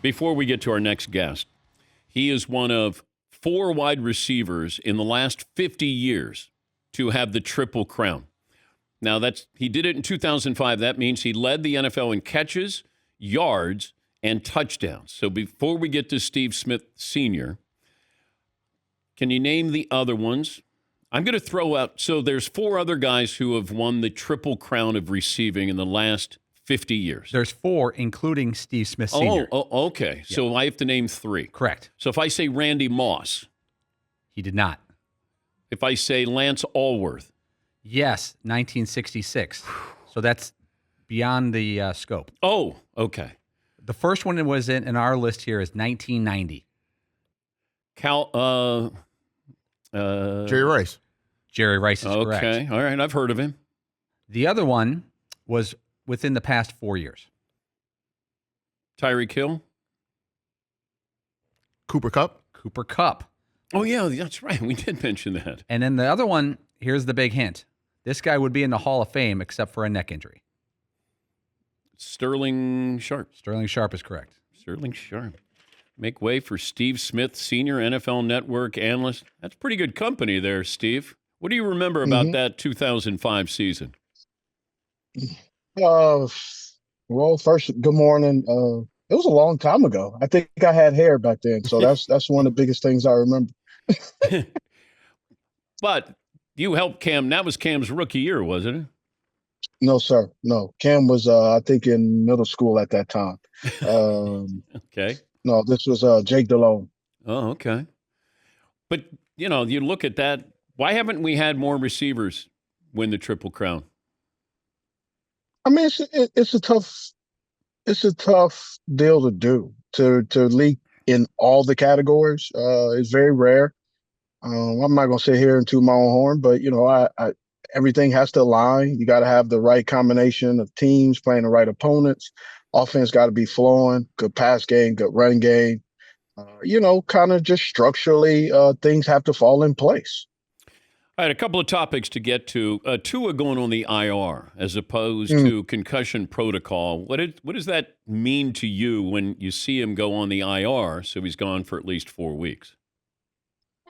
before we get to our next guest, he is one of 4 wide receivers in the last 50 years to have the Triple Crown. Now, he did it in 2005. That means he led the NFL in catches, yards, and touchdowns. So before we get to Steve Smith Sr., can you name the other ones? I'm going to throw out, so there's 4 other guys who have won the Triple Crown of receiving in the last 50 years. There's 4, including Steve Smith Sr. Oh, okay. Yeah. So I have to name 3. Correct. So if I say Randy Moss. He did not. If I say Lance Allworth. Yes, 1966. So that's beyond the scope. Oh, okay. The first one that was in our list here is 1990. Jerry Rice. Jerry Rice is correct. Okay, all right. I've heard of him. The other one was within the past 4 years. Tyreek Hill. Cooper Kupp. Cooper Kupp. Oh, yeah, that's right. We did mention that. And then the other one, here's the big hint. This guy would be in the Hall of Fame except for a neck injury. Sterling Sharp. Sterling Sharp is correct. Sterling Sharp. Make way for Steve Smith, Senior NFL Network analyst. That's pretty good company there, Steve. What do you remember about that 2005 season? Well, first, good morning. It was a long time ago. I think I had hair back then, so that's one of the biggest things I remember. But you helped Cam. That was Cam's rookie year, wasn't it? No, sir. No. Cam was, I think, in middle school at that time. Okay. No, this was Jake Delhomme. Oh, okay. But, you look at that. Why haven't we had more receivers win the Triple Crown? I mean, it's a tough deal to do, to lead in all the categories. It's very rare. I'm not going to sit here and toot my own horn, but, everything has to align. You got to have the right combination of teams playing the right opponents. Offense got to be flowing, good pass game, good run game. Kind of just structurally, things have to fall in place. All right, a couple of topics to get to. Tua going on the IR as opposed to concussion protocol. What does that mean to you when you see him go on the IR, so he's gone for at least 4 weeks?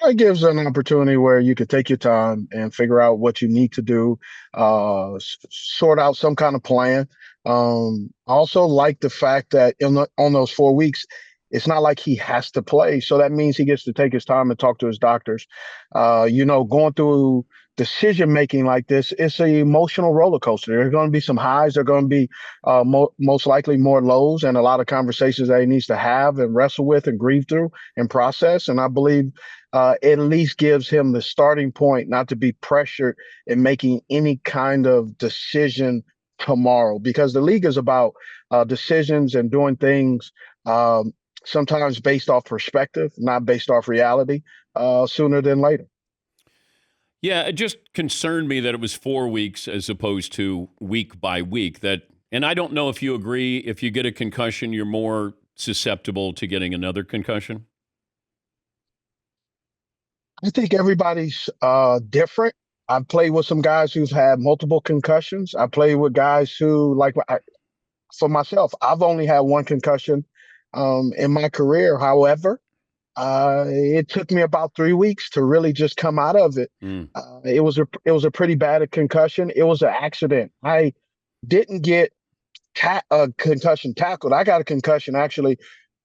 It gives an opportunity where you could take your time and figure out what you need to do, sort out some kind of plan. I also like the fact that on those 4 weeks, it's not like he has to play. So that means he gets to take his time and talk to his doctors. Going through decision-making like this, it's an emotional roller coaster. There are going to be some highs. There are going to be most likely more lows, and a lot of conversations that he needs to have and wrestle with and grieve through and process. And I believe at least gives him the starting point not to be pressured in making any kind of decision tomorrow, because the league is about decisions and doing things sometimes based off perspective, not based off reality, sooner than later. Yeah, it just concerned me that it was 4 weeks as opposed to week by week. And I don't know if you agree, if you get a concussion, you're more susceptible to getting another concussion. I think everybody's different. I've played with some guys who've had multiple concussions. I played with guys who, for myself, I've only had 1 concussion in my career. However, it took me about 3 weeks to really just come out of it. It was a pretty bad concussion. It was an accident. I didn't get a concussion tackled. I got a concussion. Actually,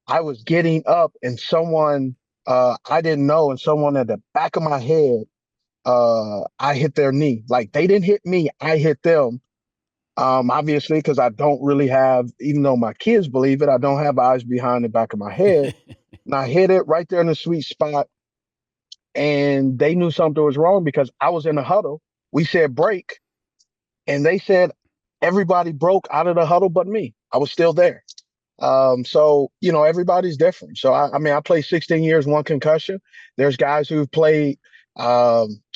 I was getting up and someone I didn't know, and someone at the back of my head, I hit their knee. Like, they didn't hit me, I hit them. Obviously, because I don't really have, even though my kids believe it, I don't have eyes behind the back of my head. And I hit it right there in the sweet spot. And they knew something was wrong because I was in the huddle. We said break. And they said everybody broke out of the huddle but me. I was still there. So, everybody's different. So, I played 16 years, 1 concussion. There's guys who've played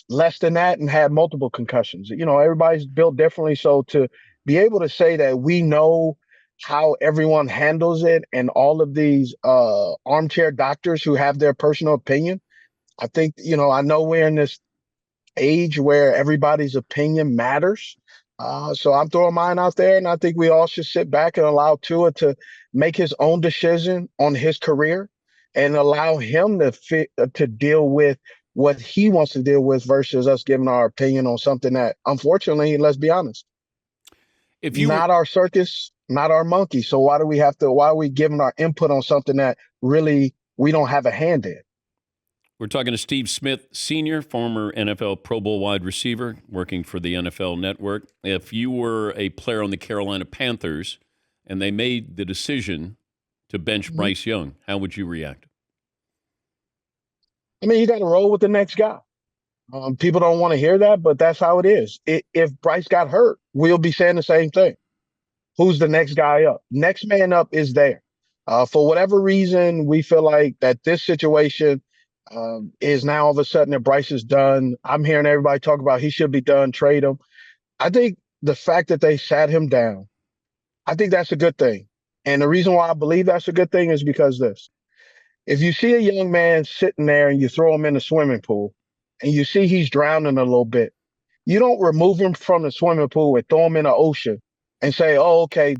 less than that and had multiple concussions. Everybody's built differently. So to be able to say that we know how everyone handles it and all of these armchair doctors who have their personal opinion, I think, I know we're in this age where everybody's opinion matters. So I'm throwing mine out there, and I think we all should sit back and allow Tua to make his own decision on his career, and allow him to deal with what he wants to deal with versus us giving our opinion on something that, unfortunately, let's be honest, If you were not our circus, not our monkey. So why do we have to? Why are we giving our input on something that really we don't have a hand in? We're talking to Steve Smith, Sr., former NFL Pro Bowl wide receiver, working for the NFL Network. If you were a player on the Carolina Panthers and they made the decision to bench Bryce Young, how would you react? I mean, you got to roll with the next guy. People don't want to hear that, but that's how it is. If Bryce got hurt, we'll be saying the same thing. Who's the next guy up? Next man up is there. For whatever reason, we feel like that this situation is now all of a sudden that Bryce is done. I'm hearing everybody talk about he should be done, trade him. I think the fact that they sat him down, I think that's a good thing. And the reason why I believe that's a good thing is because this. If you see a young man sitting there and you throw him in the swimming pool and you see he's drowning a little bit, you don't remove him from the swimming pool and throw him in the ocean and say, oh, okay,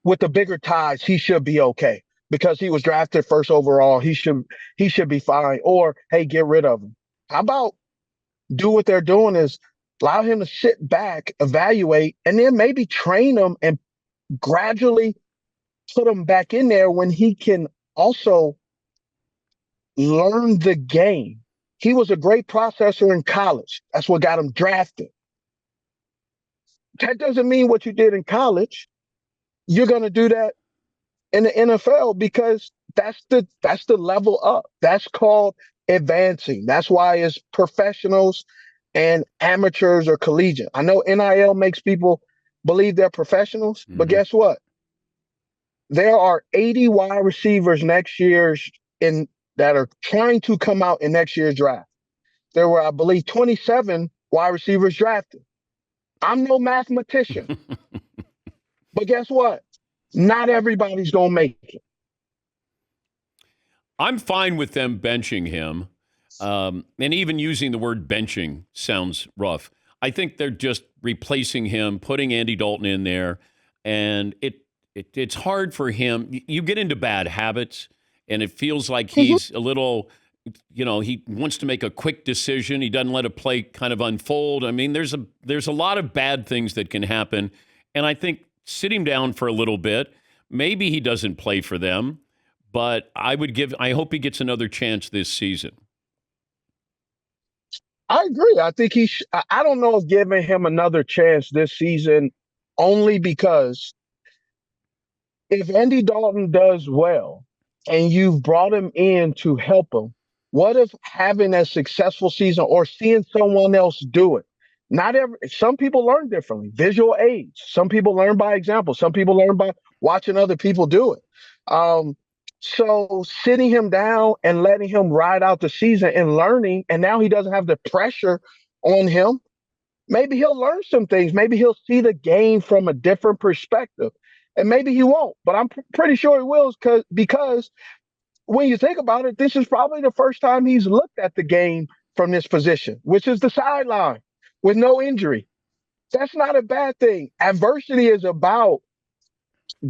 with the bigger tides, he should be okay because he was drafted first overall. He should be fine. Or, hey, get rid of him. How about do what they're doing is allow him to sit back, evaluate, and then maybe train him and gradually put him back in there when he can also learn the game. He was a great processor in college. That's what got him drafted. That doesn't mean what you did in college, you're going to do that in the NFL because that's the level up. That's called advancing. That's why it's professionals and amateurs or collegiate. I know NIL makes people believe they're professionals, but guess what? There are 80 wide receivers next year's that are trying to come out in next year's draft. There were, I believe, 27 wide receivers drafted. I'm no mathematician, but guess what? Not everybody's going to make it. I'm fine with them benching him. And even using the word benching sounds rough. I think they're just replacing him, putting Andy Dalton in there. And it's hard for him. You get into bad habits, and it feels like he's a little, he wants to make a quick decision. He doesn't let a play kind of unfold. I mean, there's a lot of bad things that can happen. And I think sit him down for a little bit. Maybe he doesn't play for them, but I hope he gets another chance this season. I agree. I think I don't know if giving him another chance this season only because if Andy Dalton does well and you've brought him in to help him, what if having a successful season or seeing someone else do it? Some people learn differently. Visual aids. Some people learn by example. Some people learn by watching other people do it. So sitting him down and letting him ride out the season and learning, and now he doesn't have the pressure on him. Maybe he'll learn some things. Maybe he'll see the game from a different perspective. And maybe he won't, but I'm pretty sure he will because when you think about it, this is probably the first time he's looked at the game from this position, which is the sideline with no injury. That's not a bad thing. Adversity is about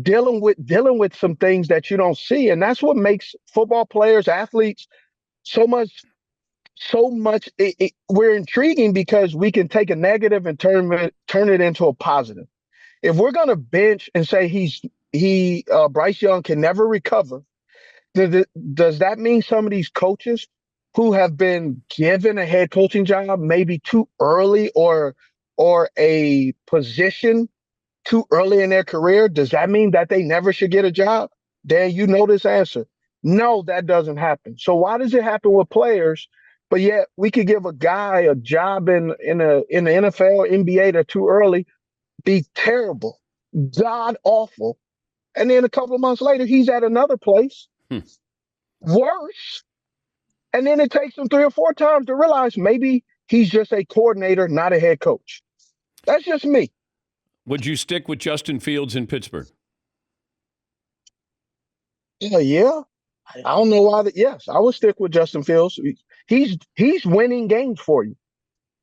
dealing with some things that you don't see, and that's what makes football players, athletes, so much. We're intriguing because we can take a negative and turn it into a positive. If we're going to bench and say Bryce Young can never recover, does that mean some of these coaches who have been given a head coaching job maybe too early or a position too early in their career, does that mean that they never should get a job? Dan, you know this answer. No, that doesn't happen. So why does it happen with players, but yet we could give a guy a job in the NFL, NBA that's too early, be terrible, god awful, and then a couple of months later he's at another place, worse, and then it takes him 3 or 4 times to realize maybe he's just a coordinator, not a head coach. That's just me. Would you stick with Justin Fields in Pittsburgh? Yeah. I don't know why. Yes, I would stick with Justin Fields. He's winning games for you.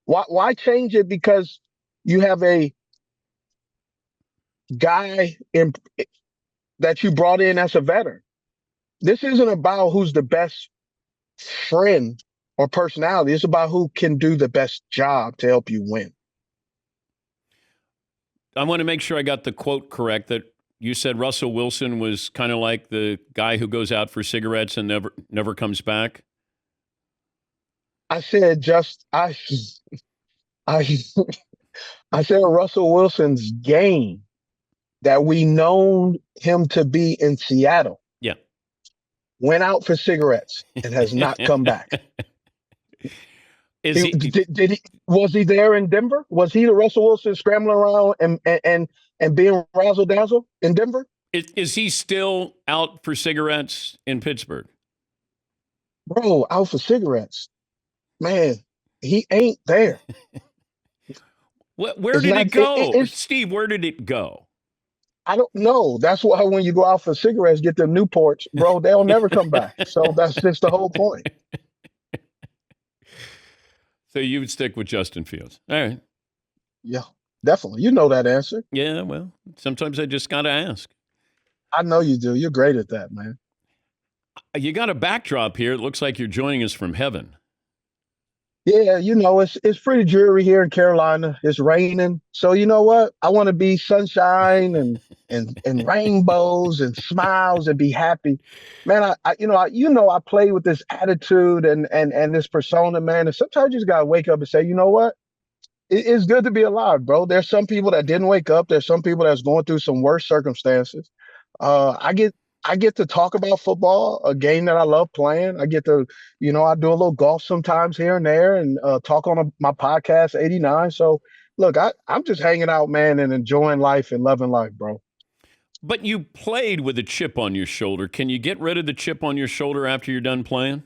Why change it because you have a guy that you brought in as a veteran. This isn't about who's the best friend or personality. It's about who can do the best job to help you win. I want to make sure I got the quote correct that you said Russell Wilson was kind of like the guy who goes out for cigarettes and never comes back. I said I I said Russell Wilson's game that we known him to be in Seattle. Yeah. Went out for cigarettes and has not come back. Was he there in Denver? Was he the Russell Wilson scrambling around and being razzle dazzle in Denver? Is he still out for cigarettes in Pittsburgh? Bro, out for cigarettes. Man, he ain't there. Where did it go? Steve, where did it go? I don't know. That's why when you go out for cigarettes, get the Newports, bro, they'll never come back. So that's just the whole point. So you would stick with Justin Fields. All right. Yeah, definitely. You know that answer. Yeah, well, sometimes I just got to ask. I know you do. You're great at that, man. You got a backdrop here. It looks like you're joining us from heaven. Yeah, it's pretty dreary here in Carolina. It's raining. So you know what? I want to be sunshine and rainbows and smiles and be happy. Man, I play with this attitude and this persona, man. And sometimes you just gotta wake up and say, you know what? It's good to be alive, bro. There's some people that didn't wake up. There's some people that's going through some worse circumstances. I get to talk about football, a game that I love playing. I get to, I do a little golf sometimes here and there and talk on my podcast, 89. So, look, I'm just hanging out, man, and enjoying life and loving life, bro. But you played with a chip on your shoulder. Can you get rid of the chip on your shoulder after you're done playing?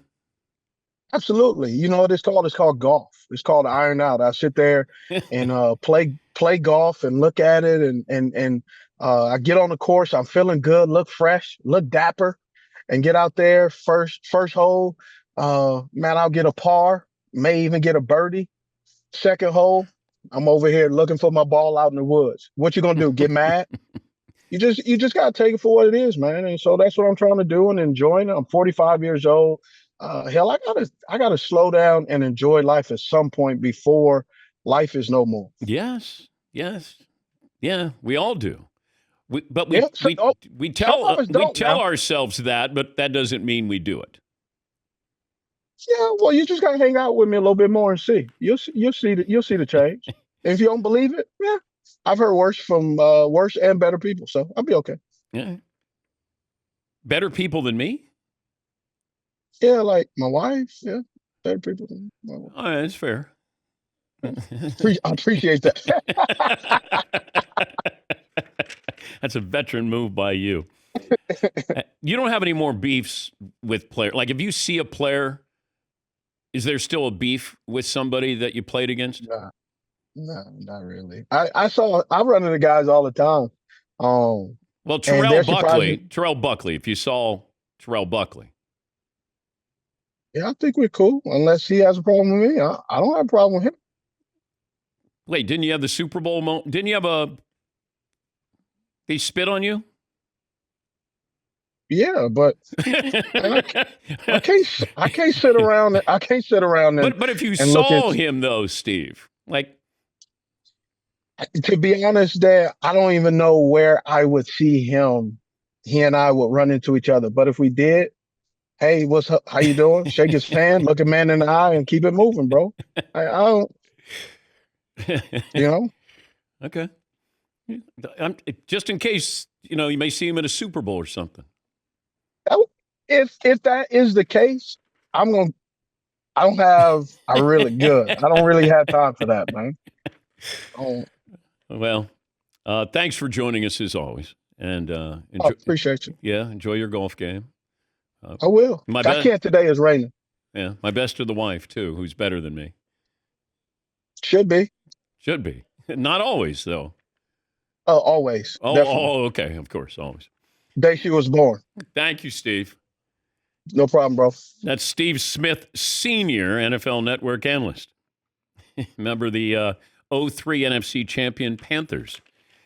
Absolutely. You know what it's called? It's called golf. It's called iron out. I sit there and play golf and look at it and I get on the course. I'm feeling good, look fresh, look dapper, and get out there first hole. Man, I'll get a par, may even get a birdie. Second hole, I'm over here looking for my ball out in the woods. What you gonna do? Get mad? You just gotta take it for what it is, man. And so that's what I'm trying to do and enjoying it. I'm 45 years old. Hell, I gotta slow down and enjoy life at some point before life is no more. Yes. Yeah, we all do. We tell ourselves that, but that doesn't mean we do it. Yeah, well, you just gotta hang out with me a little bit more and see. You'll see the change. If you don't believe it, yeah, I've heard worse from worse and better people, so I'll be okay. Yeah, better people than me. Yeah, like my wife. Yeah, better people than my wife. Oh, that's fair. I appreciate that. That's a veteran move by you. You don't have any more beefs with players. Like if you see a player, is there still a beef with somebody that you played against? No, not really. I run into guys all the time. Well, Terrell Buckley, if you saw Terrell Buckley. Yeah, I think we're cool. Unless he has a problem with me. I don't have a problem with him. Wait, didn't you have the Super Bowl moment? Didn't you have they spit on you? Yeah, but I can't sit around. I can't sit around. But if you saw him though, Steve, like to be honest, Dad, I don't even know where I would see him. He and I would run into each other. But if we did, hey, how you doing? Shake his hand, look a man in the eye, and keep it moving, bro. I don't. Okay. Just in case, you may see him at a Super Bowl or something. If that is the case, I don't really have time for that, man. Well, thanks for joining us as always. And appreciate you. Yeah, enjoy your golf game. I will. I can't today. It's raining. Yeah, my best to the wife, too, who's better than me. Should be. Not always, though. Oh, always. Oh, okay. Of course, always. Day she was born. Thank you, Steve. No problem, bro. That's Steve Smith, Senior NFL Network analyst. Remember the 03 NFC champion Panthers.